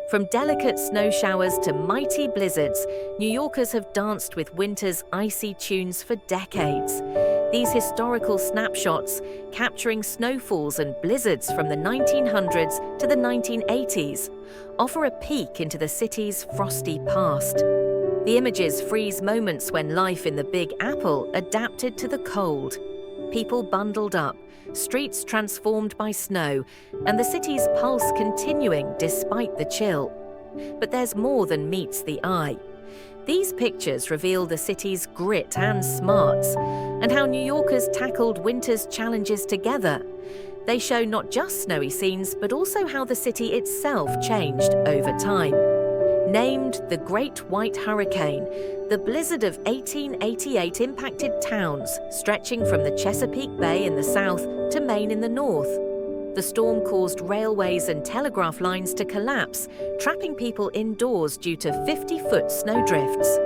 From delicate snow showers to mighty blizzards, New Yorkers have danced with winter's icy tunes for decades. These historical snapshots, capturing snowfalls and blizzards from the 1900s to the 1980s, offer a peek into the city's frosty past. The images freeze moments when life in the Big Apple adapted to the cold. People bundled up, streets transformed by snow, and the city's pulse continuing despite the chill. But there's more than meets the eye. These pictures reveal the city's grit and smarts, and how New Yorkers tackled winter's challenges together. They show not just snowy scenes, but also how the city itself changed over time. Named the Great White Hurricane, the blizzard of 1888 impacted towns stretching from the Chesapeake Bay in the south to Maine in the north. The storm caused railways and telegraph lines to collapse, trapping people indoors due to 50-foot snowdrifts.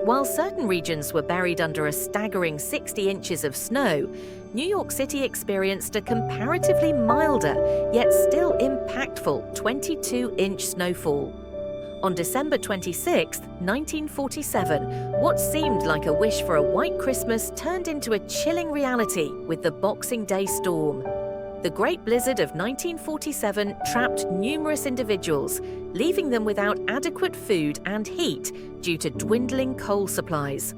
While certain regions were buried under a staggering 60 inches of snow, New York City experienced a comparatively milder, yet still impactful 22-inch snowfall. On December 26, 1947, what seemed like a wish for a white Christmas turned into a chilling reality with the Boxing Day storm. The Great Blizzard of 1947 trapped numerous individuals, leaving them without adequate food and heat due to dwindling coal supplies.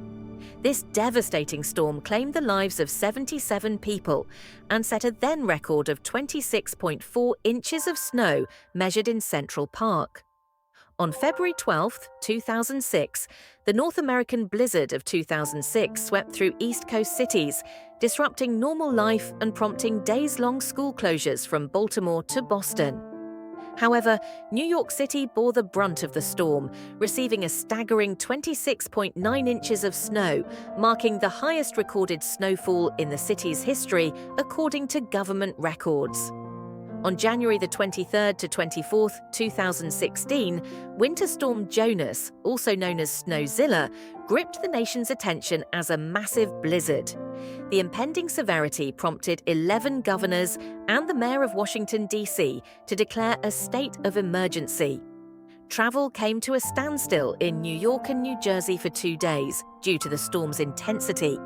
This devastating storm claimed the lives of 77 people and set a then record of 26.4 inches of snow measured in Central Park. On February 12, 2006, the North American blizzard of 2006 swept through East Coast cities, disrupting normal life and prompting days-long school closures from Baltimore to Boston. However, New York City bore the brunt of the storm, receiving a staggering 26.9 inches of snow, marking the highest recorded snowfall in the city's history, according to government records. On January the 23rd to 24th, 2016, Winter Storm Jonas, also known as Snowzilla, gripped the nation's attention as a massive blizzard. The impending severity prompted 11 governors and the mayor of Washington, D.C. to declare a state of emergency. Travel came to a standstill in New York and New Jersey for 2 days due to the storm's intensity.